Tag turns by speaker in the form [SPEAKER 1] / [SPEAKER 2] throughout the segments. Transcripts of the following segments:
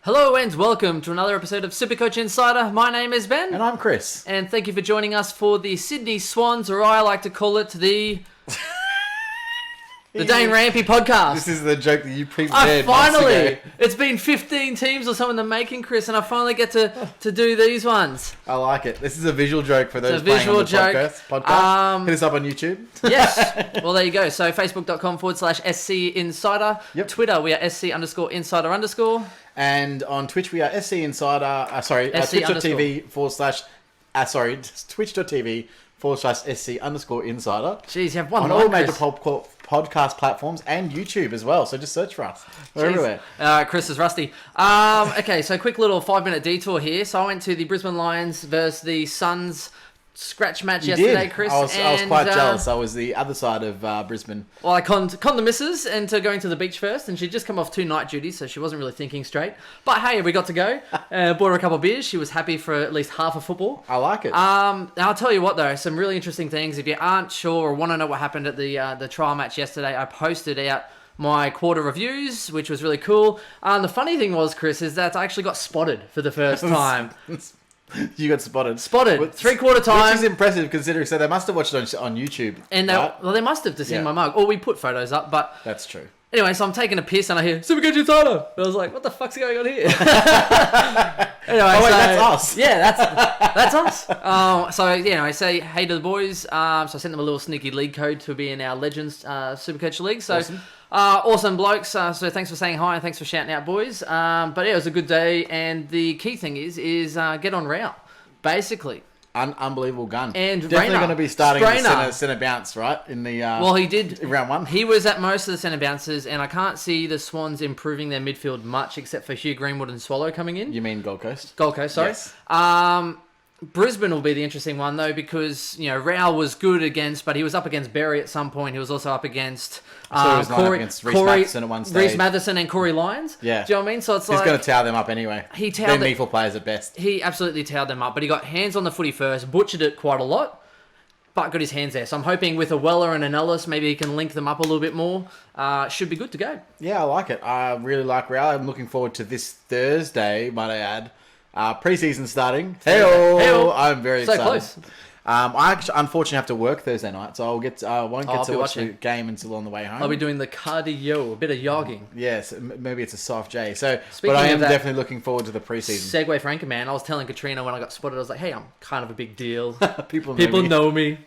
[SPEAKER 1] Hello and welcome to another episode of SuperCoach Insider. My name is Ben.
[SPEAKER 2] And I'm Chris.
[SPEAKER 1] And thank you for joining us for the Sydney Swans, or I like to call it the Dane Rampy podcast.
[SPEAKER 2] This is the joke that you prepared
[SPEAKER 1] Finally! It's been 15 teams or so in the making, Chris, and I finally get to do these ones.
[SPEAKER 2] I like it. This is a visual joke for those
[SPEAKER 1] It's a visual
[SPEAKER 2] playing on the
[SPEAKER 1] joke.
[SPEAKER 2] podcast. Hit us up on YouTube.
[SPEAKER 1] Yes. Well, there you go. So facebook.com/SC Insider.
[SPEAKER 2] Yep.
[SPEAKER 1] Twitter, we are SC_Insider_.
[SPEAKER 2] And on Twitch, we are SC Insider. Twitch.tv/SC_Insider.
[SPEAKER 1] Jeez, you have one
[SPEAKER 2] on
[SPEAKER 1] line,
[SPEAKER 2] all major
[SPEAKER 1] Chris.
[SPEAKER 2] podcast platforms and YouTube as well. So just search for us. We're everywhere.
[SPEAKER 1] Chris is rusty. Okay, so quick little 5-minute detour here. So I went to the Brisbane Lions versus the Suns scratch match yesterday, Chris.
[SPEAKER 2] I was quite jealous. I was the other side of Brisbane.
[SPEAKER 1] Well, I conned the missus into going to the beach first, and she'd just come off 2 night duties, so she wasn't really thinking straight. But hey, we got to go. Bought her a couple of beers. She was happy for at least half of football.
[SPEAKER 2] I like it.
[SPEAKER 1] Now I'll tell you what though, some really interesting things. If you aren't sure or want to know what happened at the trial match yesterday, I posted out my quarter reviews, which was really cool. The funny thing was, Chris, is that I actually got spotted for the first time.
[SPEAKER 2] You got spotted.
[SPEAKER 1] Spotted. 3/4 time.
[SPEAKER 2] Which is impressive considering, so they must have watched it on YouTube.
[SPEAKER 1] And they must have to see my mug. Or we put photos up, but...
[SPEAKER 2] That's true.
[SPEAKER 1] Anyway, so I'm taking a piss and I hear, SuperCoach Insider! And I was like, what the fuck's going on here? Anyway,
[SPEAKER 2] that's us.
[SPEAKER 1] Yeah, that's us. I say hey to the boys. So I sent them a little sneaky league code to be in our Legends SuperCoach League. So awesome blokes. So thanks for saying hi and thanks for shouting out, boys. But yeah, it was a good day. And the key thing is get on route, basically.
[SPEAKER 2] Unbelievable gun.
[SPEAKER 1] And
[SPEAKER 2] definitely going to be starting
[SPEAKER 1] Sprainer.
[SPEAKER 2] the centre bounce, right? In the
[SPEAKER 1] he did
[SPEAKER 2] round 1.
[SPEAKER 1] He was at most of the centre bounces, and I can't see the Swans improving their midfield much, except for Hugh Greenwood and Swallow coming in.
[SPEAKER 2] You mean Gold Coast?
[SPEAKER 1] Gold Coast, sorry.
[SPEAKER 2] Yes.
[SPEAKER 1] Brisbane will be the interesting one though, because Rao was good against, but he was up against Berry at some point. He was also up against
[SPEAKER 2] against Reece Matheson at one stage.
[SPEAKER 1] Reece Matheson and Corey Lyons.
[SPEAKER 2] Yeah.
[SPEAKER 1] Do you know what I mean? So it's
[SPEAKER 2] He's going to towel them up anyway. They're meaningful players at best.
[SPEAKER 1] He absolutely towed them up, but he got hands on the footy first, butchered it quite a lot, but got his hands there. So I'm hoping with a Weller and an Ellis, maybe he can link them up a little bit more. Should be good to go.
[SPEAKER 2] Yeah, I like it. I really like Real. I'm looking forward to this Thursday, might I add. Pre-season starting. Hey-o! I'm very excited.
[SPEAKER 1] So close.
[SPEAKER 2] I actually, unfortunately, have to work Thursday night, so won't get to watch the game until on the way home.
[SPEAKER 1] I'll be doing the cardio, a bit of jogging.
[SPEAKER 2] Yes, maybe it's a soft J. So,
[SPEAKER 1] Speaking
[SPEAKER 2] but I am
[SPEAKER 1] of that,
[SPEAKER 2] definitely looking forward to the pre-season.
[SPEAKER 1] Segue Frankie, man. I was telling Katrina when I got spotted, I was like, hey, I'm kind of a big deal.
[SPEAKER 2] People
[SPEAKER 1] know me.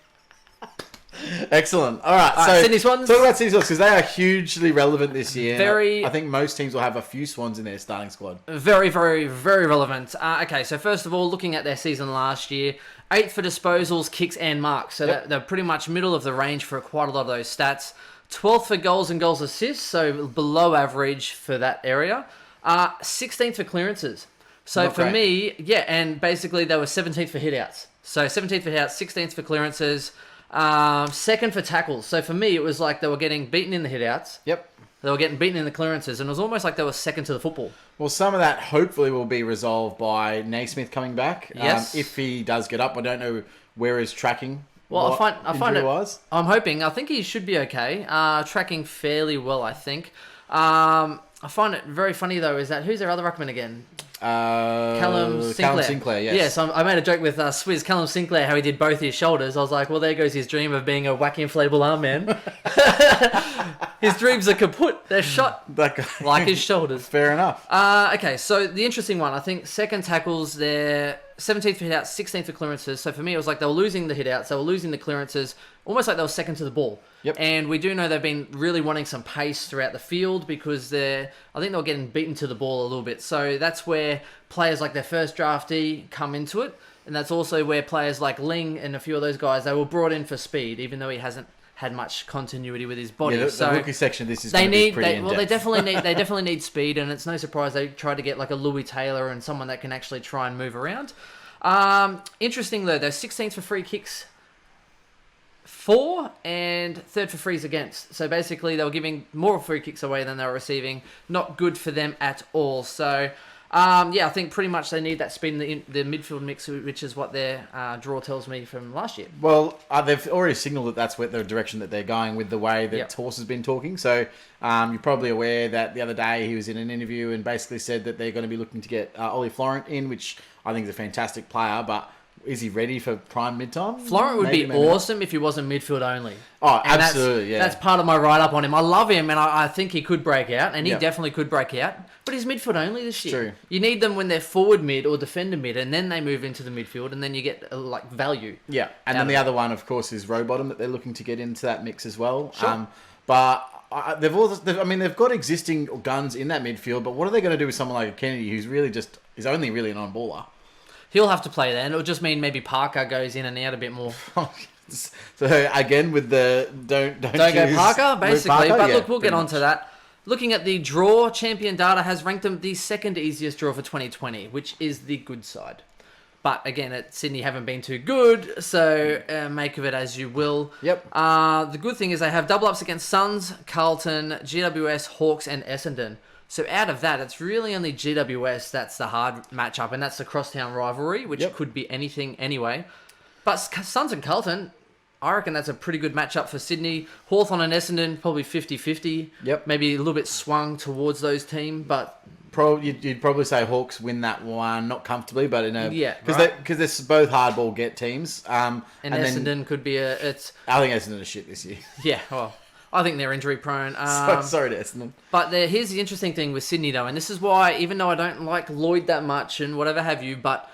[SPEAKER 2] Excellent. All right, so
[SPEAKER 1] Sydney Swans.
[SPEAKER 2] Talk about Sydney Swans because they are hugely relevant this year.
[SPEAKER 1] I
[SPEAKER 2] think most teams will have a few Swans in their starting squad.
[SPEAKER 1] Very, very, very relevant. Okay, so first of all, looking at their season last year, 8th for disposals, kicks and marks. So they're pretty much middle of the range for quite a lot of those stats. 12th for goals and goals assists, so below average for that area. 16th for clearances. So
[SPEAKER 2] Not
[SPEAKER 1] for
[SPEAKER 2] great.
[SPEAKER 1] me, and basically they were 17th for hitouts. So 17th for hitouts, 16th for clearances. 2nd for tackles. So for me, it was like they were getting beaten in the hitouts.
[SPEAKER 2] Yep.
[SPEAKER 1] They were getting beaten in the clearances, and it was almost like they were second to the football.
[SPEAKER 2] Well, some of that hopefully will be resolved by Naismith coming back.
[SPEAKER 1] Yes.
[SPEAKER 2] If he does get up, I don't know where he's tracking.
[SPEAKER 1] Well, I find it.
[SPEAKER 2] Was.
[SPEAKER 1] I'm hoping. I think he should be okay. Tracking fairly well, I think. I find it very funny though. Is that who's their other ruckman again? Callum Sinclair.
[SPEAKER 2] Callum Sinclair, yes.
[SPEAKER 1] Yeah, so I made a joke with Swizz, Callum Sinclair, how he did both his shoulders. I was like, well, there goes his dream of being a wacky inflatable arm man. His dreams are kaput. They're shot like his shoulders.
[SPEAKER 2] Fair enough.
[SPEAKER 1] Okay, so the interesting one, I think second tackles, they're 17th for hitouts, 16th for clearances. So for me, it was like they were losing the hitouts, they were losing the clearances, almost like they were second to the ball.
[SPEAKER 2] Yep.
[SPEAKER 1] And we do know they've been really wanting some pace throughout the field because I think they were getting beaten to the ball a little bit. So that's where players like their first draftee come into it. And that's also where players like Ling and a few of those guys, they were brought in for speed, even though he hasn't had much continuity with his body.
[SPEAKER 2] Yeah, the rookie section of this is going to be pretty in-depth.
[SPEAKER 1] They definitely need speed, and it's no surprise they try to get like a Louis Taylor and someone that can actually try and move around. Interesting though, they're 16th for free kicks for and 3rd for frees against. So basically they were giving more free kicks away than they were receiving. Not good for them at all. So I think pretty much they need that speed in the midfield mix, which is what their draw tells me from last year.
[SPEAKER 2] Well, they've already signalled that that's the direction that they're going with the way that Horse has been talking. So you're probably aware that the other day he was in an interview and basically said that they're going to be looking to get Ollie Florent in, which I think is a fantastic player, but is he ready for prime mid-time?
[SPEAKER 1] Florent would be awesome if he wasn't midfield only.
[SPEAKER 2] Oh, and absolutely,
[SPEAKER 1] that's part of my write-up on him. I love him, and I think he could break out, and he definitely could break out. But he's midfield only this year.
[SPEAKER 2] True.
[SPEAKER 1] You need them when they're forward mid or defender mid, and then they move into the midfield, and then you get value.
[SPEAKER 2] Yeah, and then the other one, of course, is Rowbottom that they're looking to get into that mix as well.
[SPEAKER 1] Sure.
[SPEAKER 2] They've got existing guns in that midfield, but what are they going to do with someone like a Kennedy who's really is only really an on-baller?
[SPEAKER 1] He'll have to play then. It'll just mean maybe Parker goes in and out a bit more.
[SPEAKER 2] So again, with the don't
[SPEAKER 1] go Parker, basically.
[SPEAKER 2] Parker?
[SPEAKER 1] But
[SPEAKER 2] Yeah,
[SPEAKER 1] look, we'll get onto that. Looking at the draw, Champion Data has ranked them the second easiest draw for 2020, which is the good side. But again, at Sydney haven't been too good, so make of it as you will.
[SPEAKER 2] Yep.
[SPEAKER 1] The good thing is they have double ups against Suns, Carlton, GWS, Hawks, and Essendon. So out of that, it's really only GWS that's the hard matchup, and that's the crosstown rivalry, which could be anything anyway. But Suns and Carlton, I reckon that's a pretty good matchup for Sydney. Hawthorn and Essendon, probably 50-50.
[SPEAKER 2] Yep.
[SPEAKER 1] Maybe a little bit swung towards those teams, but...
[SPEAKER 2] You'd probably say Hawks win that one, not comfortably, but in a...
[SPEAKER 1] Yeah,
[SPEAKER 2] because they're both hardball get teams.
[SPEAKER 1] And Essendon could be I
[SPEAKER 2] think Essendon is shit this year.
[SPEAKER 1] Yeah, well... I think they're injury prone.
[SPEAKER 2] Sorry to Essendon.
[SPEAKER 1] But here's the interesting thing with Sydney, though, and this is why, even though I don't like Lloyd that much and whatever have you, but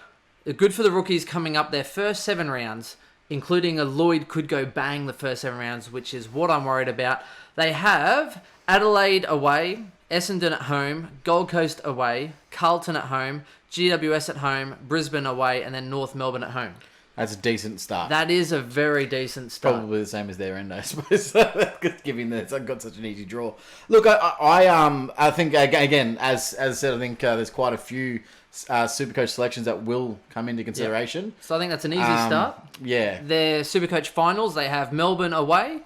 [SPEAKER 1] good for the rookies coming up their first 7 rounds, including a Lloyd could go bang the first 7 rounds, which is what I'm worried about. They have Adelaide away, Essendon at home, Gold Coast away, Carlton at home, GWS at home, Brisbane away, and then North Melbourne at home.
[SPEAKER 2] That's a decent start.
[SPEAKER 1] That is a very decent start.
[SPEAKER 2] Probably the same as their end, I suppose. Given that it's got such an easy draw. Look, I think again, as I said, I think there's quite a few SuperCoach selections that will come into consideration.
[SPEAKER 1] Yeah. So I think that's an easy start.
[SPEAKER 2] Yeah.
[SPEAKER 1] Their SuperCoach finals, they have Melbourne away,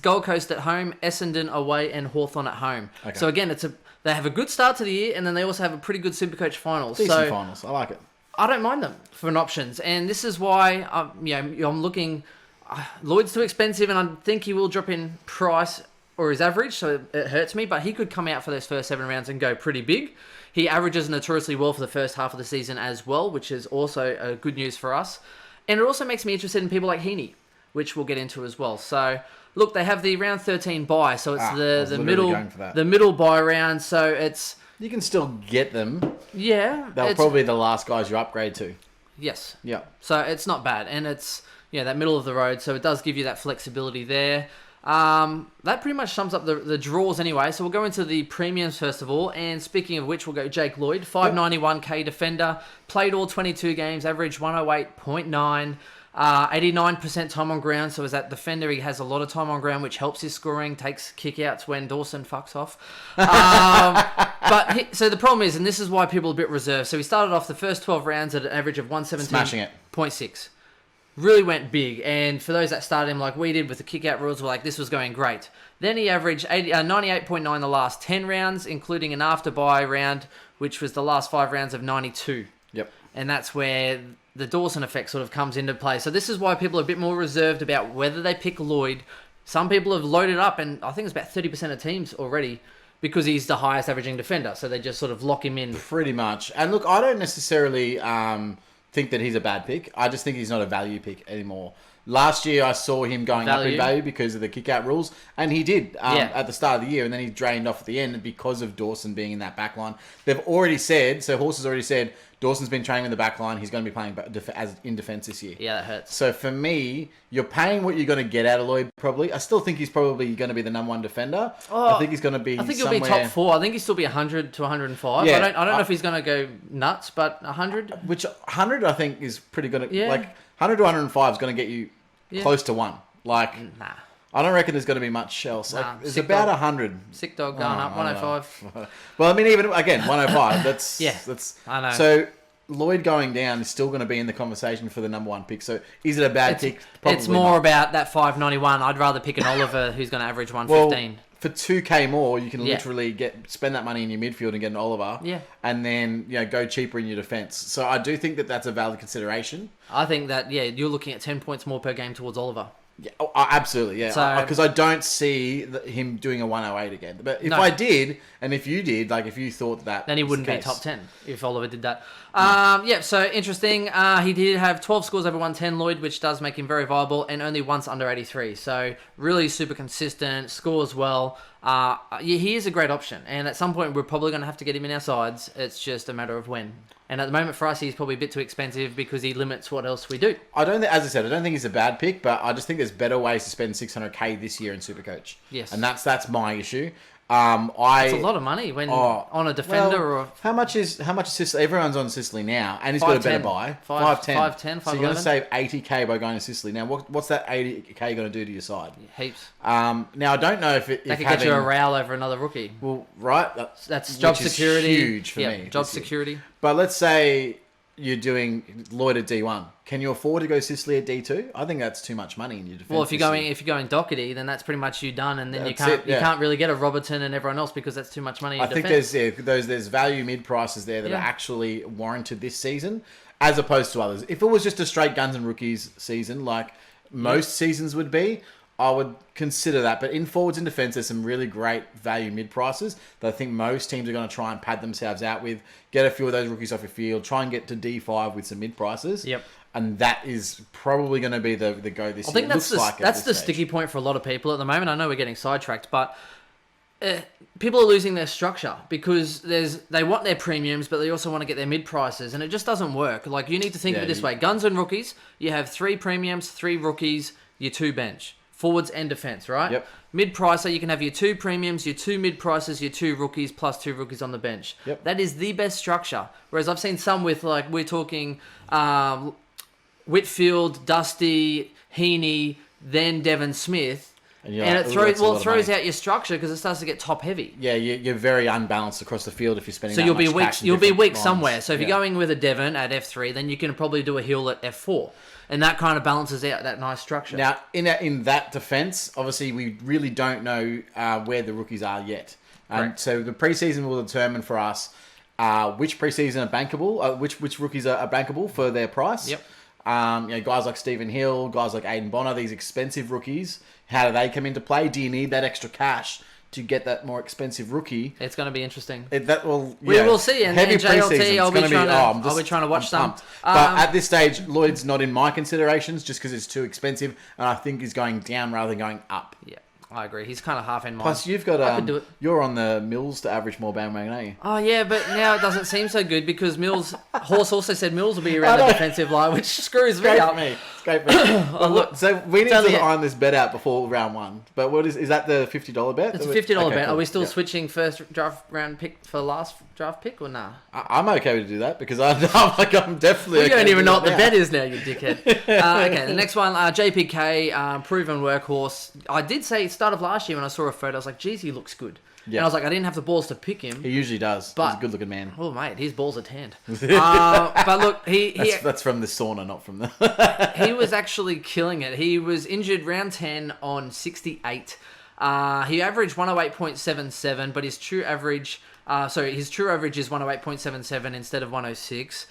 [SPEAKER 1] Gold Coast at home, Essendon away, and Hawthorn at home. Okay. So again, they have a good start to the year, and then they also have a pretty good SuperCoach finals.
[SPEAKER 2] Decent finals. I like it.
[SPEAKER 1] I don't mind them for an options, and this is why I'm looking. Lloyd's too expensive, and I think he will drop in price or his average, so it hurts me. But he could come out for those first 7 rounds and go pretty big. He averages notoriously well for the first half of the season as well, which is also good news for us. And it also makes me interested in people like Heaney, which we'll get into as well. So look, they have the round 13 bye, so it's the middle bye round. So it's.
[SPEAKER 2] You can still get them.
[SPEAKER 1] Yeah.
[SPEAKER 2] They're probably the last guys you upgrade to.
[SPEAKER 1] Yes.
[SPEAKER 2] Yeah.
[SPEAKER 1] So it's not bad. And it's, that middle of the road. So it does give you that flexibility there. That pretty much sums up the draws anyway. So we'll go into the premiums first of all. And speaking of which, we'll go Jake Lloyd, 591k defender, played all 22 games, average 108.9. 89% time on ground, so as that defender, he has a lot of time on ground, which helps his scoring, takes kick-outs when Dawson fucks off. So the problem is, and this is why people are a bit reserved, so he started off the first 12 rounds at an average of 117.6.
[SPEAKER 2] Smashing it.
[SPEAKER 1] Really went big, and for those that started him like we did with the kick-out rules, were like, this was going great. Then he averaged 98.9 the last 10 rounds, including an after-bye round, which was the last 5 rounds of 92.
[SPEAKER 2] Yep.
[SPEAKER 1] And that's where the Dawson effect sort of comes into play. So this is why people are a bit more reserved about whether they pick Lloyd. Some people have loaded up, and I think it's about 30% of teams already, because he's the highest averaging defender. So they just sort of lock him in. Pretty
[SPEAKER 2] much. And look, I don't necessarily think that he's a bad pick. I just think he's not a value pick anymore. Last year, I saw him going up in value because of the kick-out rules, and he did at the start of the year, and then he drained off at the end because of Dawson being in that back line. They've already said, so Horse has already said, Dawson's been training in the back line. He's going to be playing in defence this year.
[SPEAKER 1] Yeah, that hurts.
[SPEAKER 2] So for me, you're paying what you're going to get out of Lloyd, probably. I still think he's probably going to be the number 1 defender. I think he's going to be
[SPEAKER 1] I think he'll be top 4. I think he'll still be 100 to 105. Yeah, I don't know if he's going to go nuts, but 100?
[SPEAKER 2] Which 100, I think, is pretty good. Yeah. Like, 100 to 105 is going to get you close to 1. Like, nah. I don't reckon there's going to be much else. Like, it's about 100.
[SPEAKER 1] Sick dog going up, 105.
[SPEAKER 2] Well, I mean, even, again, 105. That's,
[SPEAKER 1] I know.
[SPEAKER 2] So, Lloyd going down is still going to be in the conversation for the number 1 pick. So, is it a bad pick? Probably
[SPEAKER 1] it's more about that 591. I'd rather pick an Oliver who's going to average 115.
[SPEAKER 2] Well, for 2K more, you can literally spend that money in your midfield and get an Oliver.
[SPEAKER 1] Yeah.
[SPEAKER 2] And then, go cheaper in your defence. So I do think that that's a valid consideration.
[SPEAKER 1] I think that, you're looking at 10 points more per game towards Oliver.
[SPEAKER 2] Yeah, absolutely, yeah. Because I don't see him doing a 108 again. But if I did, and if you did, if you thought that...
[SPEAKER 1] Then he wouldn't be top 10 if Oliver did that. So interesting. He did have 12 scores over 110, Lloyd, which does make him very viable, and only once under 83. So really super consistent, scores well. He is a great option. And at some point, we're probably going to have to get him in our sides. It's just a matter of when. And at the moment for us, he's probably a bit too expensive because he limits what else we do.
[SPEAKER 2] As I said, I don't think he's a bad pick, but I just think there's better ways to spend 600k this year in SuperCoach.
[SPEAKER 1] Yes.
[SPEAKER 2] And that's my issue.
[SPEAKER 1] It's a lot of money when on a defender or
[SPEAKER 2] how much is Sicily? Everyone's on Sicily now, and he's got a better buy.
[SPEAKER 1] 5'10",
[SPEAKER 2] so you're going to save 80k by going to Sicily. Now, what's that 80k going to do to your side?
[SPEAKER 1] Heaps.
[SPEAKER 2] Now I don't know if
[SPEAKER 1] that could get you a row over another rookie.
[SPEAKER 2] Well, right.
[SPEAKER 1] That's job security.
[SPEAKER 2] Huge for me.
[SPEAKER 1] Job security.
[SPEAKER 2] But let's say you're doing Lloyd at D1. Can you afford to go Sicily at D2? I think that's too much money in your defence.
[SPEAKER 1] Well, if you're going Doherty, then that's pretty much you done, and then you can't really get a Robertson and everyone else because that's too much money. I think
[SPEAKER 2] there's value mid prices there that are actually warranted this season, as opposed to others. If it was just a straight guns and rookies season, like most seasons would be, I would consider that. But in forwards and defence, there's some really great value mid prices that I think most teams are going to try and pad themselves out with. Get a few of those rookies off your field. Try and get to D5 with some mid prices.
[SPEAKER 1] Yep.
[SPEAKER 2] And that is probably going to be the go this year.
[SPEAKER 1] I think that's the sticky point for a lot of people at the moment. I know we're getting sidetracked, but people are losing their structure because they want their premiums, but they also want to get their mid prices, and it just doesn't work. Like, you need to think of it this way: guns and rookies. You have 3 premiums, 3 rookies, your 2 bench. Forwards and defence, right?
[SPEAKER 2] Yep.
[SPEAKER 1] Mid-pricer, you can have your 2 premiums, your 2 mid-prices, your 2 rookies, plus 2 rookies on the bench.
[SPEAKER 2] Yep.
[SPEAKER 1] That is the best structure. Whereas I've seen some with, we're talking Whitfield, Dusty, Heaney, then Devon Smith. And it throws out your structure because it starts to get top-heavy.
[SPEAKER 2] Yeah, you're very unbalanced across the field if you're spending
[SPEAKER 1] so
[SPEAKER 2] that much cash.
[SPEAKER 1] You'll be weak somewhere. So if you're going with a Devon at F3, then you can probably do a Hill at F4. And that kind of balances out that nice structure.
[SPEAKER 2] Now, in that defence, obviously, we really don't know where the rookies are yet. So the preseason will determine for us which preseason are bankable, which rookies are bankable for their price.
[SPEAKER 1] Yep.
[SPEAKER 2] Guys like Stephen Hill, guys like Aiden Bonner, these expensive rookies, how do they come into play? Do you need that extra cash to get that more expensive rookie?
[SPEAKER 1] It's going to be interesting.
[SPEAKER 2] We
[SPEAKER 1] will see. And JLT, I'll be trying to watch some.
[SPEAKER 2] But at this stage, Lloyd's not in my considerations just because it's too expensive, and I think he's going down rather than going up.
[SPEAKER 1] Yeah, I agree. He's kind of half in mine.
[SPEAKER 2] Plus, you've got you're on the Mills to average more bandwagon, aren't you?
[SPEAKER 1] Oh yeah, but now it doesn't seem so good because Horse also said Mills will be around the defensive line, which screws me up.
[SPEAKER 2] It's great for me. Look, so we need to iron this bet out before round 1. But what is that the $50 bet?
[SPEAKER 1] It's a $50 bet. Cool. Are we still switching first draft round pick for last draft pick or nah?
[SPEAKER 2] I'm okay to do that because I'm definitely.
[SPEAKER 1] You don't even know what the bet is now, you dickhead. Okay, the next one, JPK, proven workhorse. I did say start of last year when I saw a photo, I was like, geez, he looks good. Yeah. And I was like, I didn't have the balls to pick him.
[SPEAKER 2] He usually does. But, he's a good-looking man.
[SPEAKER 1] Oh, mate, his balls are tanned. But look,
[SPEAKER 2] that's from the sauna, not from the...
[SPEAKER 1] He was actually killing it. He was injured round 10 on 68. He averaged 108.77, but his true average... his true average is 108.77 instead of 106.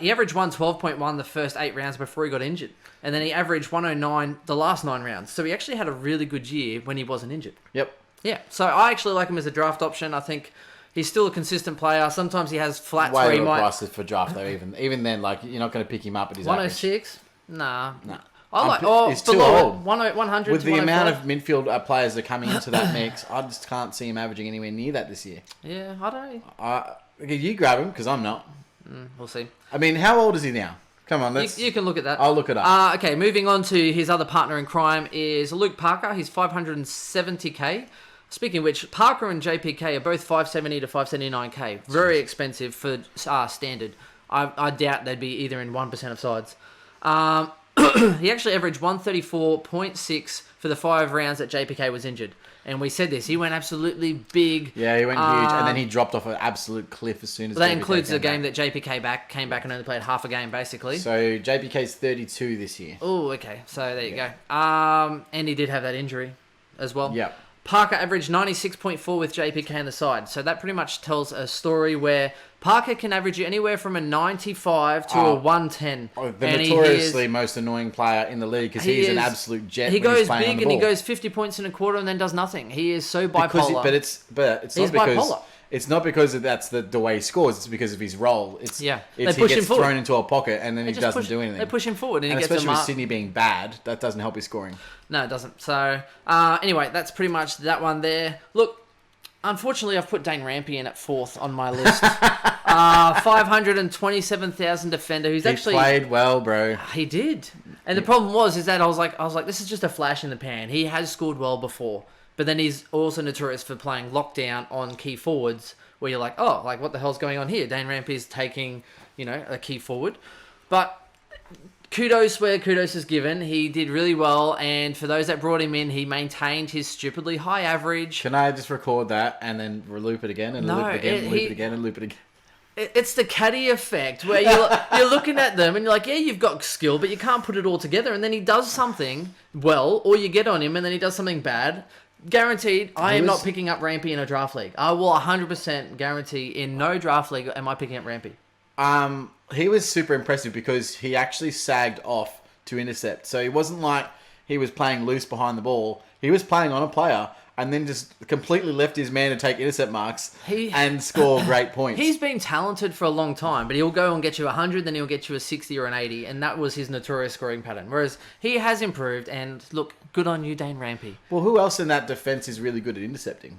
[SPEAKER 1] He averaged 112.1 the first 8 rounds before he got injured. And then he averaged 109 the last 9 rounds. So he actually had a really good year when he wasn't injured.
[SPEAKER 2] Yep.
[SPEAKER 1] Yeah, so I actually like him as a draft option. I think he's still a consistent player. Sometimes he has flats where he might...
[SPEAKER 2] prices for draft though. Even then, you're not going to pick him up at his
[SPEAKER 1] 106?
[SPEAKER 2] Average.
[SPEAKER 1] Nah.
[SPEAKER 2] He's too old.
[SPEAKER 1] 100
[SPEAKER 2] with the amount of midfield players that are coming into that mix, I just can't see him averaging anywhere near that this year.
[SPEAKER 1] Yeah, I don't know.
[SPEAKER 2] You grab him because I'm not.
[SPEAKER 1] We'll see.
[SPEAKER 2] I mean, how old is he now? Come on,
[SPEAKER 1] you can look at that.
[SPEAKER 2] I'll look it up.
[SPEAKER 1] Okay, moving on to his other partner in crime is Luke Parker. He's 570k. Speaking of which, Parker and JPK are both 570 to 579k. Very expensive for standard. I doubt they'd be either in 1% of sides. He actually averaged 134.6 for the 5 rounds that JPK was injured. And we said this, he went absolutely big.
[SPEAKER 2] Yeah, he went huge, and then he dropped off an absolute cliff as soon as
[SPEAKER 1] that includes the game that JPK came back and only played half a game, basically.
[SPEAKER 2] So JPK's 32 this year.
[SPEAKER 1] Oh, okay. So there you go. And he did have that injury as well.
[SPEAKER 2] Yeah.
[SPEAKER 1] Parker averaged 96.4 with JPK on the side. So that pretty much tells a story where Parker can average you anywhere from a 95 to a 110.
[SPEAKER 2] The notoriously most annoying player in the league because he's an absolute jet.
[SPEAKER 1] He
[SPEAKER 2] when
[SPEAKER 1] goes
[SPEAKER 2] he's playing
[SPEAKER 1] big
[SPEAKER 2] on the
[SPEAKER 1] and he
[SPEAKER 2] ball.
[SPEAKER 1] goes 50 points in a quarter and then does nothing. He is so bipolar.
[SPEAKER 2] But it's not because
[SPEAKER 1] bipolar.
[SPEAKER 2] It's not because that's the way he scores. It's because of his role. He gets thrown into a pocket and then he doesn't do anything.
[SPEAKER 1] They push him forward and he gets
[SPEAKER 2] especially with Sydney being bad, that doesn't help his scoring.
[SPEAKER 1] No, it doesn't. So anyway, that's pretty much that one there. Look, unfortunately, I've put Dane Rampy in at 4th on my list. 527,000 defender who's actually
[SPEAKER 2] played well, bro.
[SPEAKER 1] He did, and the problem is that I was like, this is just a flash in the pan. He has scored well before. But then he's also notorious for playing lockdown on key forwards where you're like, oh, like what the hell's going on here? Dane Rampy's taking, a key forward. But kudos where kudos is given. He did really well. And for those that brought him in, he maintained his stupidly high average.
[SPEAKER 2] Can I just record that and then loop it again and loop it again and loop it again and loop it again?
[SPEAKER 1] It's the caddy effect where you're looking at them and you're like, yeah, you've got skill, but you can't put it all together. And then he does something well, or you get on him and then he does something bad. Guaranteed, I am not picking up Rampy in a draft league. I will 100% guarantee in no draft league am I picking up Rampy.
[SPEAKER 2] He was super impressive because he actually sagged off to intercept. So it wasn't like he was playing loose behind the ball. He was playing on a player and then just completely left his man to take intercept marks and score great points.
[SPEAKER 1] He's been talented for a long time, but he'll go and get you 100, then he'll get you a 60 or an 80, and that was his notorious scoring pattern. Whereas he has improved, and look, good on you, Dane Rampy.
[SPEAKER 2] Well, who else in that defence is really good at intercepting?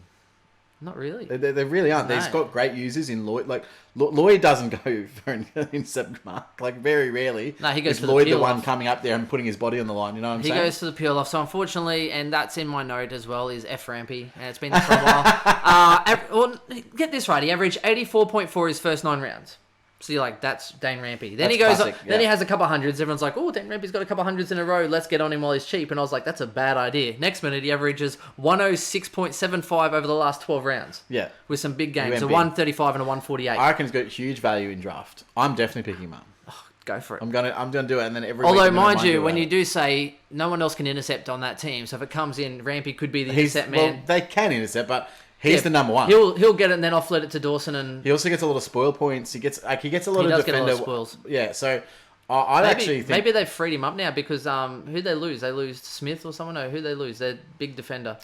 [SPEAKER 1] Not really.
[SPEAKER 2] They really aren't. No. He's got great users in Lloyd. Like Lloyd doesn't go for an intercept mark. Like very rarely.
[SPEAKER 1] No, he goes for
[SPEAKER 2] Lloyd
[SPEAKER 1] the peel
[SPEAKER 2] one
[SPEAKER 1] off.
[SPEAKER 2] Coming up there and putting his body on the line. You know what I'm saying?
[SPEAKER 1] He goes for the peel off. So unfortunately, and that's in my note as well, is F Rampy, and it's been there for a while. Get this right. He averaged 84.4 his first 9 rounds. So you're like, that's Dane Rampy. Then he goes, then he has a couple of hundreds. Everyone's like, oh, Dane Rampy's got a couple of hundreds in a row. Let's get on him while he's cheap. And I was like, that's a bad idea. Next minute, he averages 106.75 over the last 12 rounds.
[SPEAKER 2] Yeah.
[SPEAKER 1] With some big games. A 135 and a 148.
[SPEAKER 2] I reckon he's got huge value in draft. I'm definitely picking him up.
[SPEAKER 1] Oh, go for it.
[SPEAKER 2] I'm gonna do it, and then every
[SPEAKER 1] Although,
[SPEAKER 2] week
[SPEAKER 1] mind you, when you do say no one else can intercept on that team, so if it comes in, Rampy could be the intercept man.
[SPEAKER 2] Well, they can intercept, but he's the number one.
[SPEAKER 1] He'll get it and then offload it to Dawson, and
[SPEAKER 2] he also gets a lot of spoil points. He gets a lot of defender.
[SPEAKER 1] Get a lot of spoils.
[SPEAKER 2] Yeah, so I actually think
[SPEAKER 1] maybe they've freed him up now because who they lose? They lose Smith or someone? No, who they lose? Their big defender.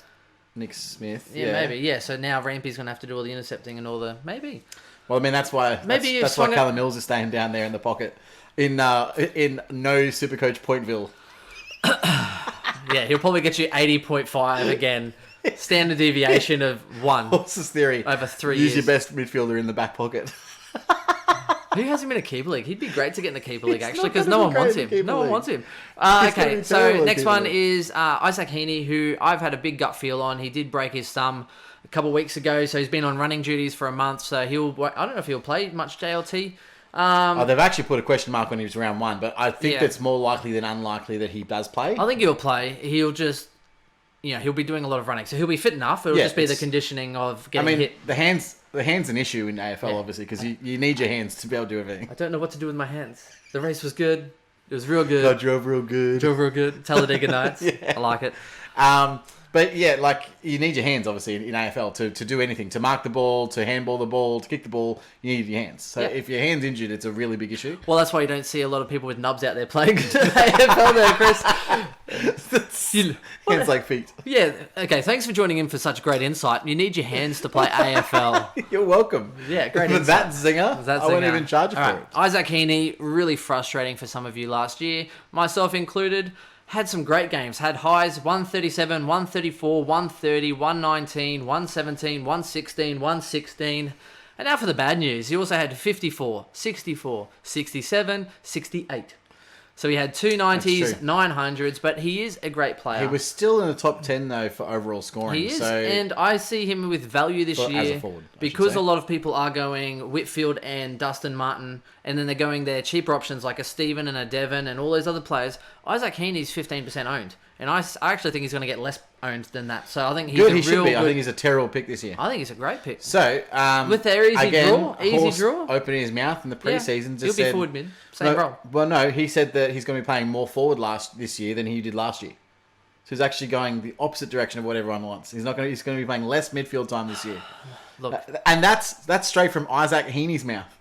[SPEAKER 2] Nick Smith.
[SPEAKER 1] Yeah, maybe. Yeah, so now Rampy's going to have to do all the intercepting and all the maybe.
[SPEAKER 2] Well, I mean that's why Callum Mills is staying down there in the pocket in no SuperCoach Pointville.
[SPEAKER 1] Yeah, he'll probably get you 80.5 again. Standard deviation of 1.
[SPEAKER 2] Horse's theory.
[SPEAKER 1] Over 3 years.
[SPEAKER 2] Use your best midfielder in the back pocket.
[SPEAKER 1] Who hasn't been a keeper league? He'd be great to get in the keeper league, actually, because no one wants him. No one wants him. Okay, so next one is Isaac Heaney, who I've had a big gut feel on. He did break his thumb a couple of weeks ago, so he's been on running duties for a month. So I don't know if he'll play much JLT.
[SPEAKER 2] They've actually put a question mark on his round 1, but I think it's more likely than unlikely that he does play.
[SPEAKER 1] I think he'll play. He'll just... he'll be doing a lot of running, so he'll be fit enough. It'll just be the conditioning of getting hit.
[SPEAKER 2] The hand's an issue in AFL, obviously, because you need your hands to be able to do everything.
[SPEAKER 1] I don't know what to do with my hands. The race was good. It was real good.
[SPEAKER 2] I drove real good.
[SPEAKER 1] Talladega Nights. Yeah. I like it.
[SPEAKER 2] But yeah, like you need your hands, obviously, in AFL to do anything. To mark the ball, to handball the ball, to kick the ball, you need your hands. So if your hand's injured, it's a really big issue.
[SPEAKER 1] Well, that's why you don't see a lot of people with nubs out there playing AFL there, Chris.
[SPEAKER 2] Hands like feet.
[SPEAKER 1] Yeah, okay, thanks for joining in for such great insight. You need your hands to play AFL.
[SPEAKER 2] You're welcome.
[SPEAKER 1] Yeah, great
[SPEAKER 2] for
[SPEAKER 1] insight.
[SPEAKER 2] that zinger, I won't even charge you for it.
[SPEAKER 1] Isaac Heaney, really frustrating for some of you last year, myself included. Had some great games. Had highs 137, 134, 130, 119, 117, 116, 116. And now for the bad news. He also had 54, 64, 67, 68. So he had 290s, 900s, but he is a great player.
[SPEAKER 2] He was still in the top 10, though, for overall scoring.
[SPEAKER 1] He is, and I see him with value this year
[SPEAKER 2] as a forward,
[SPEAKER 1] because a lot of people are going Whitfield and Dustin Martin, and then they're going their cheaper options like a Steven and a Devon and all those other players. Isaac Heaney's 15% owned, and I actually think he's going to get less owned than that. So I think he's
[SPEAKER 2] he should be. I think he's a terrible pick this year.
[SPEAKER 1] I think he's a great pick.
[SPEAKER 2] So
[SPEAKER 1] with their easy draw,
[SPEAKER 2] opening his mouth in the preseason,
[SPEAKER 1] he'll be forward mid, same role.
[SPEAKER 2] Well, no, he said that he's going to be playing more forward this year than he did last year. So he's actually going the opposite direction of what everyone wants. He's going to be playing less midfield time this year.
[SPEAKER 1] Look,
[SPEAKER 2] and that's straight from Isaac Heaney's mouth.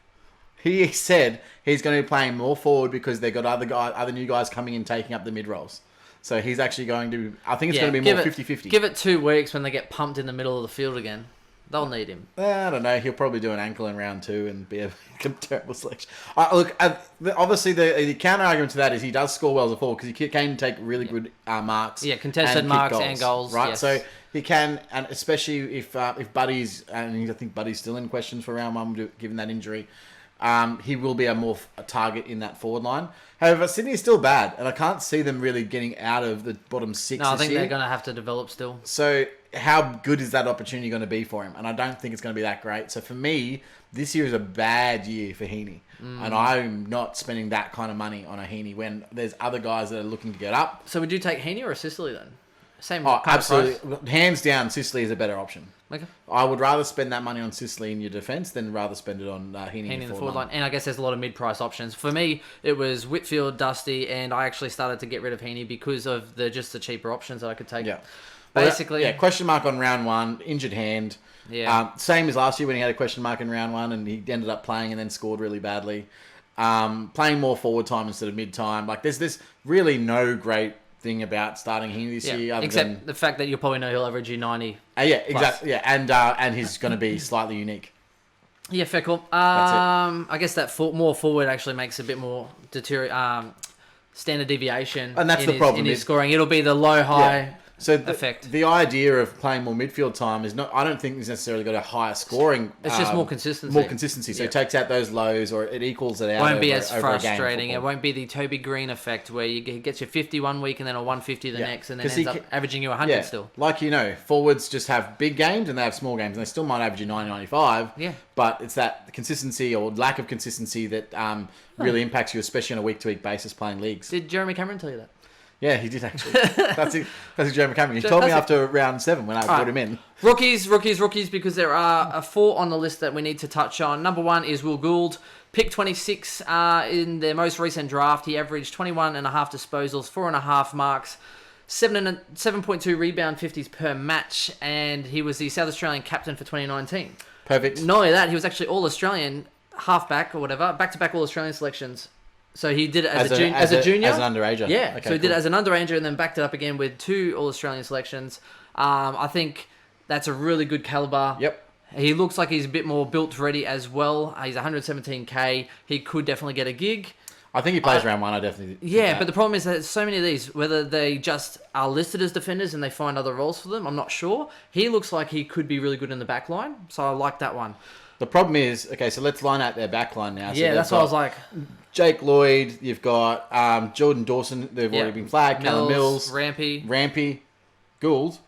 [SPEAKER 2] He said he's going to be playing more forward because they've got other new guys coming in taking up the mid roles. So he's actually going to... I think it's going to be more 50-50.
[SPEAKER 1] Give it 2 weeks when they get pumped in the middle of the field again. They'll need him.
[SPEAKER 2] I don't know. He'll probably do an ankle in round 2 and be a terrible selection. Look, obviously the counter argument to that is he does score well as a forward because he can take really good marks.
[SPEAKER 1] Yeah, contested marks and goals.
[SPEAKER 2] Right,
[SPEAKER 1] yes.
[SPEAKER 2] So he can, and especially if Buddy's, and I think Buddy's still in questions for round 1 given that injury, he will be a target in that forward line. However, Sydney is still bad, and I can't see them really getting out of the bottom 6
[SPEAKER 1] No, I
[SPEAKER 2] this
[SPEAKER 1] think
[SPEAKER 2] year.
[SPEAKER 1] they're going to have to develop still.
[SPEAKER 2] So how good is that opportunity going to be for him? And I don't think it's going to be that great. So for me, this year is a bad year for Heaney. And I'm not spending that kind of money on a Heaney when there's other guys that are looking to get up.
[SPEAKER 1] So would you take Heaney or a Sicily then? Same
[SPEAKER 2] absolutely.
[SPEAKER 1] Price?
[SPEAKER 2] Hands down, Sicily is a better option.
[SPEAKER 1] Okay.
[SPEAKER 2] I would rather spend that money on Sicily in your defence than rather spend it on Heaney
[SPEAKER 1] in the forward line. And I guess there's a lot of mid-price options. For me, it was Whitfield, Dusty, and I actually started to get rid of Heaney because of the cheaper options that I could take.
[SPEAKER 2] Yeah.
[SPEAKER 1] Basically.
[SPEAKER 2] Question mark on round 1, injured hand.
[SPEAKER 1] Yeah.
[SPEAKER 2] Same as last year when he had a question mark in round 1 and he ended up playing and then scored really badly. Playing more forward time instead of mid-time. Like, there's this really no great thing about starting Heaney this year.
[SPEAKER 1] Except the fact that you'll probably know he'll average you 90.
[SPEAKER 2] Yeah, exactly. Yeah, and he's going to be slightly unique.
[SPEAKER 1] Yeah, fair call. I guess that more forward actually makes a bit more standard deviation.
[SPEAKER 2] And that's the problem.
[SPEAKER 1] In his scoring. It'll be the low-high effect.
[SPEAKER 2] The idea of playing more midfield time is not... I don't think he's necessarily got a higher scoring...
[SPEAKER 1] It's just more consistency.
[SPEAKER 2] More consistency. So it takes out those lows or it equals it out.
[SPEAKER 1] It won't be as frustrating. It won't be the Toby Green effect where he gets you 50 1 week and then a 150 the next and then ends up averaging you 100 still.
[SPEAKER 2] Like, forwards just have big games and they have small games and they still might average you 90, 95.
[SPEAKER 1] Yeah.
[SPEAKER 2] But it's that consistency or lack of consistency that really impacts you, especially on a week-to-week basis playing leagues.
[SPEAKER 1] Did Jeremy Cameron tell you that?
[SPEAKER 2] Yeah, he did actually. That's Jeremy Cameron. He told me after round 7 when I brought him in.
[SPEAKER 1] Rookies, because there are 4 on the list that we need to touch on. Number 1 is Will Gould. Pick 26 in their most recent draft. He averaged 21.5 disposals, 4.5 marks, 7.2 rebound 50s per match, and he was the South Australian captain for 2019.
[SPEAKER 2] Perfect.
[SPEAKER 1] Not only that, he was actually All-Australian, halfback or whatever, back-to-back All-Australian selections. So he did it as a junior. As an
[SPEAKER 2] underager.
[SPEAKER 1] Yeah.
[SPEAKER 2] Okay,
[SPEAKER 1] so he did it as an underager and then backed it up again with 2 All-Australian selections. I think that's a really good caliber.
[SPEAKER 2] Yep.
[SPEAKER 1] He looks like he's a bit more built ready as well. He's 117k. He could definitely get a gig.
[SPEAKER 2] I think he plays round 1. I definitely.
[SPEAKER 1] Yeah, but the problem is that there's so many of these, whether they just are listed as defenders and they find other roles for them, I'm not sure. He looks like he could be really good in the back line, so I like that one.
[SPEAKER 2] The problem is, okay, so let's line out their back line now. So
[SPEAKER 1] yeah, that's what I was like.
[SPEAKER 2] Jake Lloyd, you've got Jordan Dawson, they've already been flagged, Callum Mills, Rampy, Gould.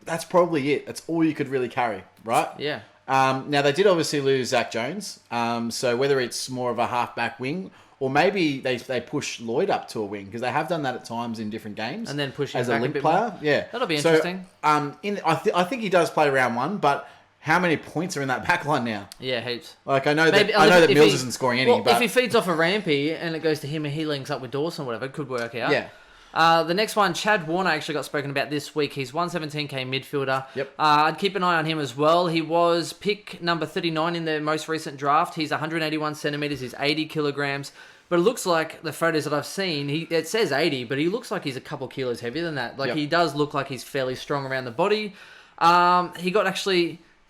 [SPEAKER 2] That's probably it. That's all you could really carry, right?
[SPEAKER 1] Yeah.
[SPEAKER 2] Now, they did obviously lose Zach Jones, so whether it's more of a half-back wing or maybe they push Lloyd up to a wing because they have done that at times in different games.
[SPEAKER 1] And then push him
[SPEAKER 2] as
[SPEAKER 1] back
[SPEAKER 2] a link
[SPEAKER 1] bit
[SPEAKER 2] player.
[SPEAKER 1] More.
[SPEAKER 2] Yeah.
[SPEAKER 1] That'll be interesting.
[SPEAKER 2] I think he does play round 1, but how many points are in that back line now?
[SPEAKER 1] Yeah, heaps.
[SPEAKER 2] Like, I know that Mills isn't scoring any, but...
[SPEAKER 1] if he feeds off a Rampy and it goes to him and he links up with Dawson or whatever, it could work out.
[SPEAKER 2] Yeah.
[SPEAKER 1] The next one, Chad Warner, actually got spoken about this week. He's 117k midfielder.
[SPEAKER 2] Yep.
[SPEAKER 1] I'd keep an eye on him as well. He was pick number 39 in the most recent draft. He's 181 centimeters. He's 80 kilograms. But it looks like the photos that I've seen, it says 80, but he looks like he's a couple kilos heavier than that. Like, He does look like he's fairly strong around the body.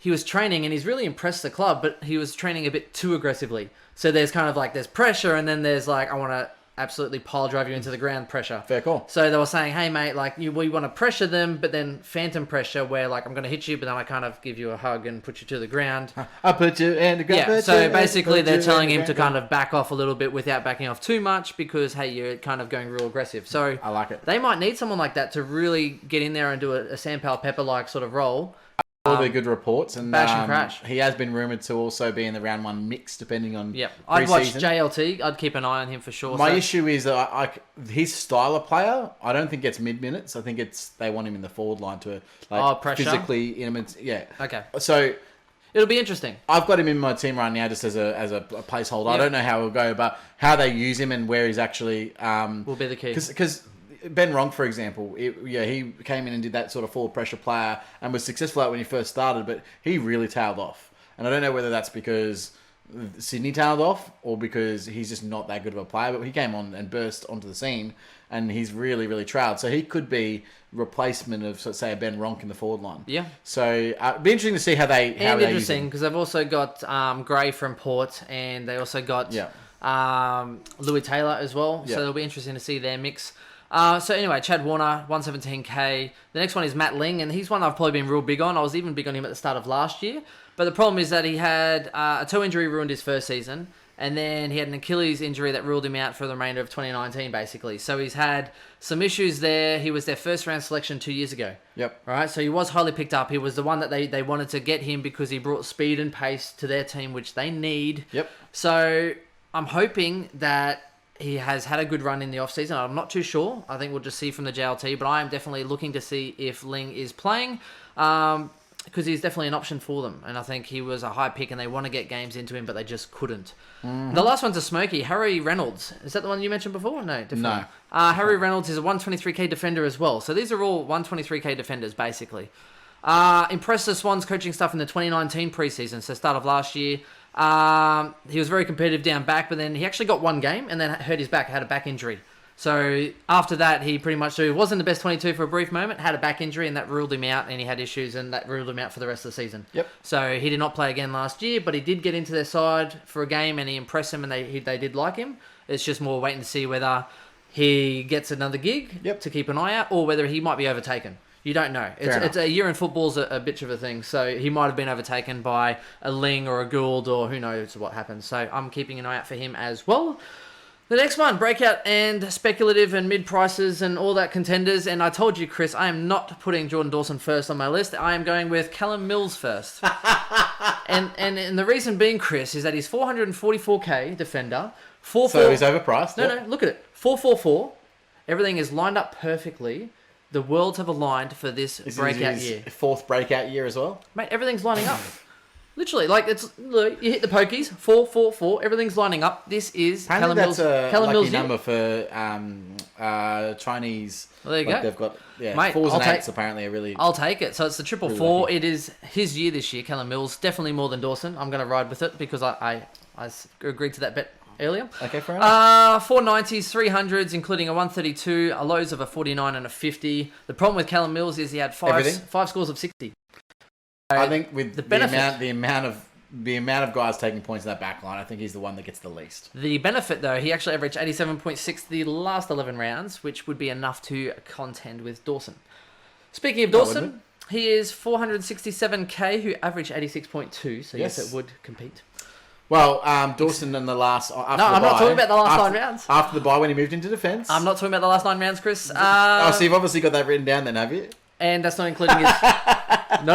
[SPEAKER 1] He was training and he's really impressed the club, but he was training a bit too aggressively. So there's kind of like, there's pressure and then there's like, I want to absolutely pile drive you into the ground pressure.
[SPEAKER 2] Fair call.
[SPEAKER 1] So they were saying, hey mate, like we want to pressure them, but then phantom pressure where like I'm going to hit you, but then I kind of give you a hug and put you to the ground.
[SPEAKER 2] I put you in the ground.
[SPEAKER 1] Yeah, so basically they're telling him to kind of back off a little bit without backing off too much because, hey, you're kind of going real aggressive. So
[SPEAKER 2] I like it.
[SPEAKER 1] They might need someone like that to really get in there and do a Sam Powell-Pepper-like sort of role.
[SPEAKER 2] All the good reports and
[SPEAKER 1] bash and crash.
[SPEAKER 2] He has been rumoured to also be in the round 1 mix, depending on.
[SPEAKER 1] Yep, I'd watch JLT. I'd keep an eye on him for sure.
[SPEAKER 2] My issue is his style of player. I don't think it's mid minutes. I think they want him in the forward line to
[SPEAKER 1] pressure?
[SPEAKER 2] physically intimate. Yeah.
[SPEAKER 1] Okay.
[SPEAKER 2] So
[SPEAKER 1] it'll be interesting.
[SPEAKER 2] I've got him in my team right now just as a placeholder. Yep. I don't know how he'll go, but how they use him and where he's actually
[SPEAKER 1] will be the key.
[SPEAKER 2] Because Ben Ronk, for example, he came in and did that sort of forward pressure player and was successful at when he first started, but he really tailed off. And I don't know whether that's because Sydney tailed off or because he's just not that good of a player, but he came on and burst onto the scene and he's really, really trailed. So he could be replacement of, let's say, a Ben Ronk in the forward line.
[SPEAKER 1] Yeah.
[SPEAKER 2] So it'd be interesting to see how they
[SPEAKER 1] interesting because they've also got Gray from Port and they also got Louis Taylor as well. So it'll be interesting to see their mix. So anyway, Chad Warner, 117k. The next one is Matt Ling, and he's one I've probably been real big on. I was even big on him at the start of last year. But the problem is that he had a toe injury ruined his first season, and then he had an Achilles injury that ruled him out for the remainder of 2019, basically. So he's had some issues there. He was their first-round selection 2 years ago.
[SPEAKER 2] Yep.
[SPEAKER 1] All right, so he was highly picked up. He was the one that they wanted to get him because he brought speed and pace to their team, which they need.
[SPEAKER 2] Yep.
[SPEAKER 1] So I'm hoping that he has had a good run in the off-season. I'm not too sure. I think we'll just see from the JLT, but I am definitely looking to see if Ling is playing because he's definitely an option for them. And I think he was a high pick and they want to get games into him, but they just couldn't. Mm-hmm. The last one's a smoky, Harry Reynolds. Is that the one you mentioned before? No, definitely. No. Harry Reynolds is a 123k defender as well. So these are all 123k defenders, basically. Impressed the Swans coaching stuff in the 2019 preseason, so start of last year. He was very competitive down back, but then he actually got one game and then hurt his back, had a back injury. So after that, he pretty much wasn't the best 22 for a brief moment, had a back injury, and that ruled him out, and he had issues, and that ruled him out for the rest of the season.
[SPEAKER 2] Yep.
[SPEAKER 1] So he did not play again last year, but he did get into their side for a game, and he impressed them, and they did like him. It's just more waiting to see whether he gets another gig to keep an eye out, or whether he might be overtaken. You don't know. It's a year in football's a bitch of a thing. So he might have been overtaken by a Ling or a Gould or who knows what happens. So I'm keeping an eye out for him as well. The next one, breakout and speculative and mid prices and all that contenders. And I told you, Chris, I am not putting Jordan Dawson first on my list. I am going with Callum Mills first. and the reason being, Chris, is that he's 444k defender. 4-4.
[SPEAKER 2] So he's overpriced.
[SPEAKER 1] No, look at it. 4-4-4. Everything is lined up perfectly. The worlds have aligned for this breakout year.
[SPEAKER 2] Fourth breakout year as well?
[SPEAKER 1] Mate, everything's lining up. Literally, look, you hit the pokies, 4-4-4, everything's lining up. This is
[SPEAKER 2] Callum Mills. That's a lucky
[SPEAKER 1] Mills
[SPEAKER 2] number for Chinese.
[SPEAKER 1] Well, there you go.
[SPEAKER 2] They've got
[SPEAKER 1] Mate,
[SPEAKER 2] fours and eights apparently are really...
[SPEAKER 1] I'll take it. So it's the 444. Really, it is his year this year, Callum Mills. Definitely more than Dawson. I'm going to ride with it because I agreed to that bet earlier.
[SPEAKER 2] Okay, fair enough.
[SPEAKER 1] 490s, 300s, including a 132, a lows of a 49 and a 50. The problem with Callum Mills is he had five scores of 60.
[SPEAKER 2] I think with the amount of guys taking points in that back line, I think he's the one that gets the least.
[SPEAKER 1] The benefit, though, he actually averaged 87.6 the last 11 rounds, which would be enough to contend with Dawson. Speaking of Dawson, he is 467k, who averaged 86.2, so yes, it would compete.
[SPEAKER 2] Well, Dawson in the last... I'm
[SPEAKER 1] not talking about the last 9 rounds.
[SPEAKER 2] After the bye when he moved into defence.
[SPEAKER 1] I'm not talking about the last 9 rounds, Chris.
[SPEAKER 2] So you've obviously got that written down then, have you?
[SPEAKER 1] And that's not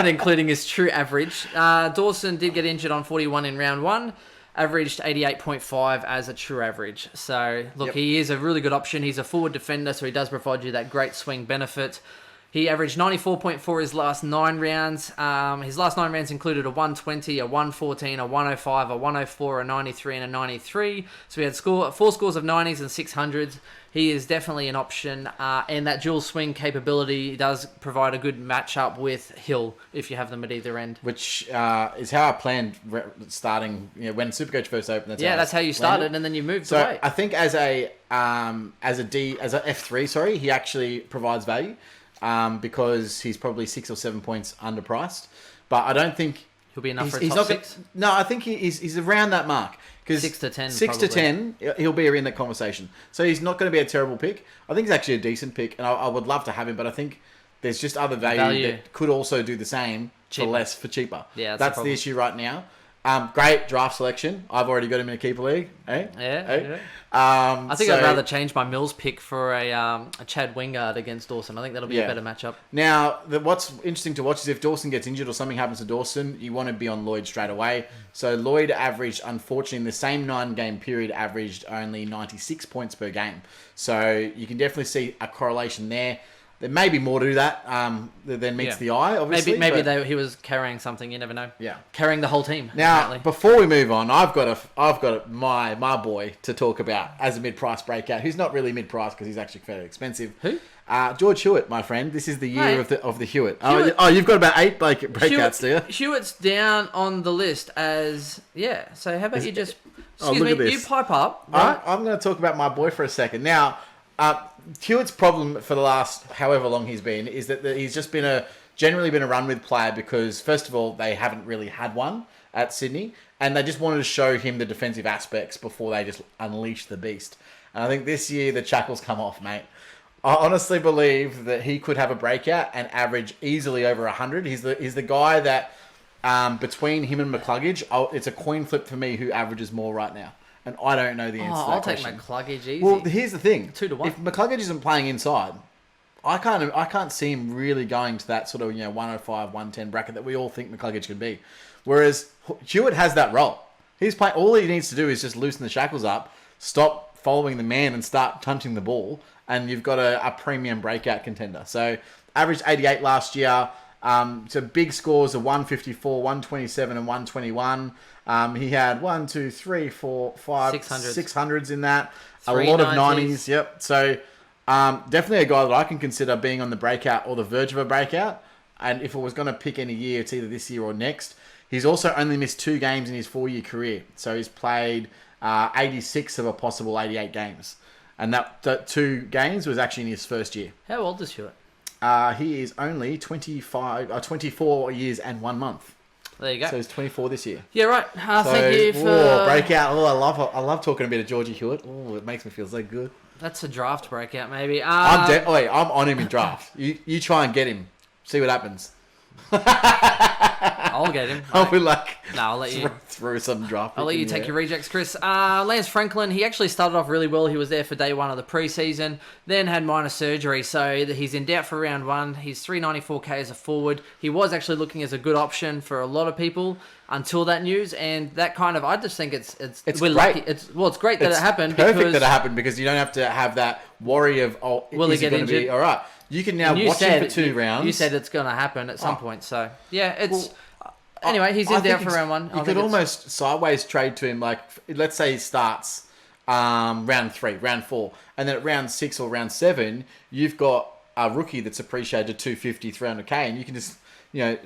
[SPEAKER 1] including his true average. Dawson did get injured on 41 in round 1, averaged 88.5 as a true average. So, look, he is a really good option. He's a forward defender, so he does provide you that great swing benefit. He averaged 94.4 his last 9 rounds. His last 9 rounds included a 120, a 114, a 105, a 104, a 93, and a 93. So he had 4 scores of 90s and 600s. He is definitely an option. And that dual swing capability does provide a good matchup with Hill if you have them at either end.
[SPEAKER 2] Which is how I planned starting when SuperCoach first opened.
[SPEAKER 1] That's how you started, and then you moved away.
[SPEAKER 2] I think as a F3, he actually provides value. Because he's probably 6 or 7 points underpriced, but I don't think
[SPEAKER 1] he'll be enough for a top 6.
[SPEAKER 2] No, I think he's around that mark.
[SPEAKER 1] 6 to 10.
[SPEAKER 2] 6 to 10, he'll be in that conversation. So he's not going to be a terrible pick. I think he's actually a decent pick, and I would love to have him, but I think there's just other value that could also do the same for cheaper.
[SPEAKER 1] Yeah,
[SPEAKER 2] that's the issue right now. Great draft selection. I've already got him in a keeper league.
[SPEAKER 1] Yeah. I think I'd rather change my Mills pick for a Chad Wingard against Dawson. I think that'll be a better matchup.
[SPEAKER 2] Now, what's interesting to watch is if Dawson gets injured or something happens to Dawson, you want to be on Lloyd straight away. So Lloyd averaged, unfortunately, in the same 9-game period, averaged only 96 points per game. So you can definitely see a correlation there. There may be more to that than meets the eye, obviously.
[SPEAKER 1] Maybe he was carrying something. You never know.
[SPEAKER 2] Yeah,
[SPEAKER 1] carrying the whole team.
[SPEAKER 2] Now,
[SPEAKER 1] apparently.
[SPEAKER 2] Before we move on, I've got my boy to talk about as a mid-price breakout. Who's not really mid-price because he's actually fairly expensive.
[SPEAKER 1] Who?
[SPEAKER 2] George Hewitt, my friend. This is the year of the Hewitt.
[SPEAKER 1] Hewitt.
[SPEAKER 2] Oh, you've got about 8 breakouts, do you?
[SPEAKER 1] Hewitt's down on the list as So how about you just excuse
[SPEAKER 2] look
[SPEAKER 1] me?
[SPEAKER 2] at this.
[SPEAKER 1] You pipe up. Right?
[SPEAKER 2] I'm going to talk about my boy for a second. Now, Hewitt's problem for the last however long he's been is that he's just generally been a run-with player because, first of all, they haven't really had one at Sydney, and they just wanted to show him the defensive aspects before they just unleash the beast. And I think this year the shackles come off, mate. I honestly believe that he could have a breakout and average easily over 100. He's the guy that, between him and McCluggage, it's a coin flip for me who averages more right now. And I don't know the answer to that question.
[SPEAKER 1] I'll take McCluggage easy.
[SPEAKER 2] Well, here's the thing.
[SPEAKER 1] 2-1.
[SPEAKER 2] If McCluggage isn't playing inside, I can't see him really going to that sort of 105, 110 bracket that we all think McCluggage could be. Whereas Hewitt has that role. He's playing. All he needs to do is just loosen the shackles up, stop following the man, and start punching the ball, and you've got a premium breakout contender. So averaged 88 last year. So big scores of 154, 127, and 121. He had 1, 2, 3, 4, 5, 600s in that. A lot of 90s. Yep. So definitely a guy that I can consider being on the breakout or the verge of a breakout. And if I was going to pick any year, it's either this year or next. He's also only missed 2 games in his 4-year career. So he's played 86 of a possible 88 games. And that 2 games was actually in his first year.
[SPEAKER 1] How old is Hewitt?
[SPEAKER 2] He is only 24 years and 1 month.
[SPEAKER 1] There you go.
[SPEAKER 2] So he's 24 this year.
[SPEAKER 1] Yeah, right. Thank you for...
[SPEAKER 2] breakout. Oh, I love talking a bit of Georgie Hewitt. Oh, it makes me feel so good.
[SPEAKER 1] That's a draft breakout, maybe.
[SPEAKER 2] I'm on him in draft. You try and get him. See what happens.
[SPEAKER 1] I'll get him.
[SPEAKER 2] I'll
[SPEAKER 1] let you
[SPEAKER 2] throw some draft.
[SPEAKER 1] I'll let you take your rejects, Chris. Lance Franklin, he actually started off really well. He was there for day 1 of the preseason, then had minor surgery, so he's in doubt for round 1. He's 394k as a forward. He was actually looking as a good option for a lot of people until that news, and that kind of, I just think it's we're
[SPEAKER 2] great.
[SPEAKER 1] Lucky. It's great that it happened.
[SPEAKER 2] Perfect that it happened because you don't have to have that worry of
[SPEAKER 1] will he get injured?
[SPEAKER 2] All right. You can now watch him for 2 rounds.
[SPEAKER 1] You said it's going to happen at some point. So, yeah, it's... anyway, he's in doubt for round 1.
[SPEAKER 2] You could almost sideways trade to him. Like, let's say he starts round 3, round 4. And then at round 6 or round 7, you've got a rookie that's appreciated 250, 300k. And you can just,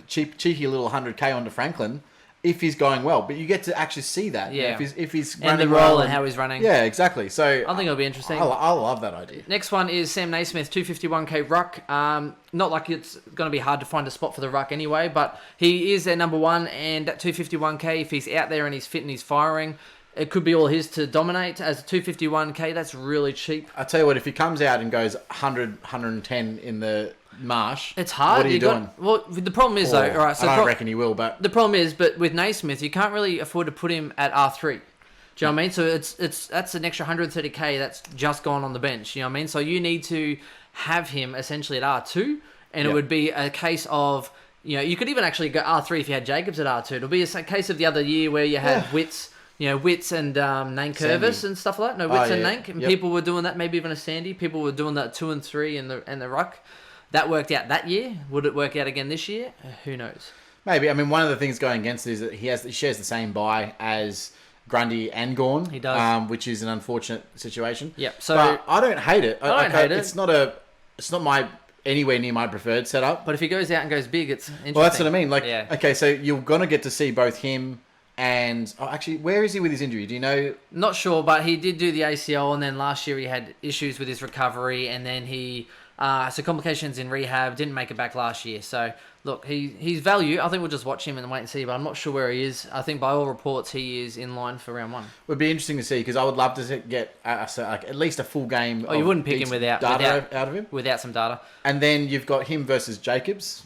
[SPEAKER 2] cheeky little 100k onto Franklin if he's going well. But you get to actually see that.
[SPEAKER 1] Yeah.
[SPEAKER 2] If he's
[SPEAKER 1] running
[SPEAKER 2] and the
[SPEAKER 1] role
[SPEAKER 2] well
[SPEAKER 1] and how he's running.
[SPEAKER 2] Yeah, exactly. So
[SPEAKER 1] I think it'll be interesting.
[SPEAKER 2] I love that idea.
[SPEAKER 1] Next one is Sam Naismith, 251k ruck. Not like it's going to be hard to find a spot for the ruck anyway, but he is their number 1, and at 251k, if he's out there and he's fit and he's firing, it could be all his to dominate. As a 251k, that's really cheap.
[SPEAKER 2] I tell you what, if he comes out and goes 100, 110 in the marsh,
[SPEAKER 1] it's hard.
[SPEAKER 2] What are you doing?
[SPEAKER 1] The problem is, though, all right. So
[SPEAKER 2] I don't reckon he will, but
[SPEAKER 1] the problem is, with Naismith, you can't really afford to put him at R3. Do you know what I mean? So that's an extra 130k that's just gone on the bench. You know what I mean? So you need to have him essentially at R2, and it would be a case of, you could even actually go R3 if you had Jacobs at R2. It'll be a case of the other year where you had Witts and Nankervis and stuff like that. No, Witts and Nank, and people were doing that. Maybe even a Sandy. People were doing that 2 and 3 and the ruck. That worked out that year. Would it work out again this year? Who knows?
[SPEAKER 2] Maybe. I mean, one of the things going against it is that he shares the same bye as Grundy and Gawn.
[SPEAKER 1] He does,
[SPEAKER 2] which is an unfortunate situation.
[SPEAKER 1] Yep. So
[SPEAKER 2] but I don't hate it.
[SPEAKER 1] I don't hate it.
[SPEAKER 2] It's not anywhere near my preferred setup.
[SPEAKER 1] But if he goes out and goes big, it's interesting.
[SPEAKER 2] Well, that's what I mean. Okay, so you're gonna get to see both him and actually, where is he with his injury? Do you know?
[SPEAKER 1] Not sure, but he did do the ACL, and then last year he had issues with his recovery, and then he. So complications in rehab, didn't make it back last year. So, look, he's value. I think we'll just watch him and wait and see, but I'm not sure where he is. I think by all reports, he is in line for round 1.
[SPEAKER 2] Would be interesting to see, because I would love to get at least a full game
[SPEAKER 1] you wouldn't pick him without
[SPEAKER 2] data out of him?
[SPEAKER 1] Without some data.
[SPEAKER 2] And then you've got him versus Jacobs,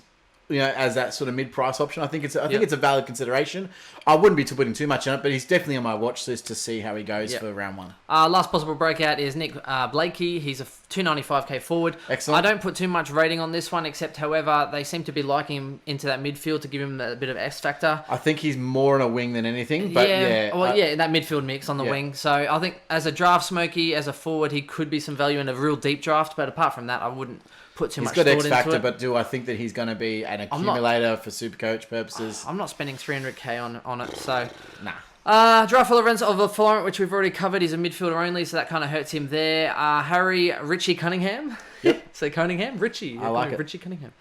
[SPEAKER 2] as that sort of mid-price option. I think it's a valid consideration. I wouldn't be putting too much on it, but he's definitely on my watch list to see how he goes for round 1.
[SPEAKER 1] Last possible breakout is Nick Blakey. He's a 295k forward.
[SPEAKER 2] Excellent.
[SPEAKER 1] I don't put too much rating on this one, except, however, they seem to be liking him into that midfield to give him a bit of X factor.
[SPEAKER 2] I think he's more on a wing than anything. But
[SPEAKER 1] in that midfield mix on the wing. So I think as a draft smoky, as a forward, he could be some value in a real deep draft. But apart from that, I wouldn't put too much
[SPEAKER 2] thought
[SPEAKER 1] thought
[SPEAKER 2] X factor,
[SPEAKER 1] into it.
[SPEAKER 2] but do I think that he's going to be an accumulator for SuperCoach purposes?
[SPEAKER 1] I'm not spending 300k on it, so...
[SPEAKER 2] Nah.
[SPEAKER 1] Draft Lorenzo of Florent, which we've already covered. He's a midfielder only, so that kind of hurts him there. Richie Cunningham.
[SPEAKER 2] Yep.
[SPEAKER 1] So Cunningham? Richie.
[SPEAKER 2] I like it.
[SPEAKER 1] Richie Cunningham.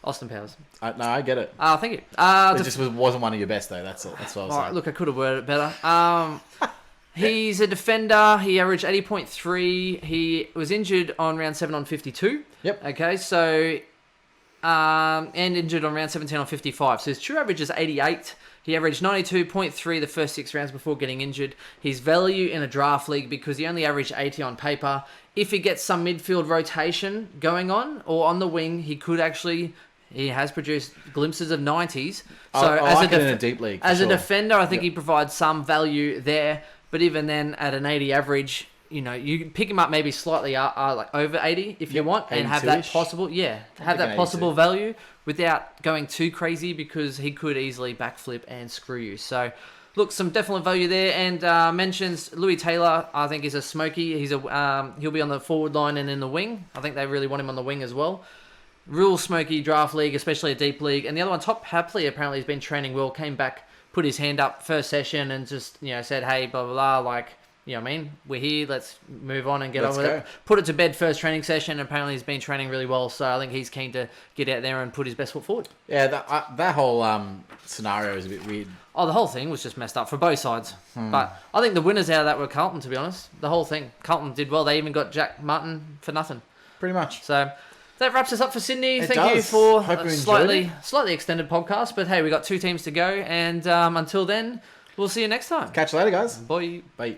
[SPEAKER 1] Austin Powers.
[SPEAKER 2] No, I get it.
[SPEAKER 1] Thank you.
[SPEAKER 2] It just wasn't one of your best, though. That's all. That's what I was saying.
[SPEAKER 1] Look, I could have worded it better. He's a defender. He averaged 80.3. He was injured on round 7 on 52.
[SPEAKER 2] Yep.
[SPEAKER 1] Okay, so... and injured on round 17 on 55. So his true average is 88. He averaged 92.3 the first 6 rounds before getting injured. His value in a draft league, because he only averaged 80 on paper. If he gets some midfield rotation going on, or on the wing, he could actually... He has produced glimpses of 90s. So
[SPEAKER 2] I like it in a deep league.
[SPEAKER 1] As a defender, I think he provides some value there. But even then, at an 80 average... You know, you can pick him up maybe slightly like over 80 if you want, and have that possible, have that possible value without going too crazy, because he could easily backflip and screw you. So, look, some definite value there. And mentions Louis Taylor, I think, is a smoky. He's he'll be on the forward line and in the wing. I think they really want him on the wing as well. Real smoky draft league, especially a deep league. And the other one, Top Hapley, apparently has been training well. Came back, put his hand up first session, and just said, hey, blah blah blah, like. You know what I mean? We're here. Let's move on and get on with it. Put it to bed first training session. Apparently, he's been training really well. So I think he's keen to get out there and put his best foot forward.
[SPEAKER 2] Yeah, that whole scenario is a bit weird.
[SPEAKER 1] Oh, the whole thing was just messed up for both sides. But I think the winners out of that were Carlton, to be honest. The whole thing. Carlton did well. They even got Jack Martin for nothing.
[SPEAKER 2] Pretty much.
[SPEAKER 1] So that wraps us up for Sydney.
[SPEAKER 2] It
[SPEAKER 1] Thank
[SPEAKER 2] does.
[SPEAKER 1] you for
[SPEAKER 2] Hope
[SPEAKER 1] a
[SPEAKER 2] you
[SPEAKER 1] slightly extended podcast. But hey, we got 2 teams to go. And until then, we'll see you next time.
[SPEAKER 2] Catch you later, guys.
[SPEAKER 1] Bye.
[SPEAKER 2] Bye.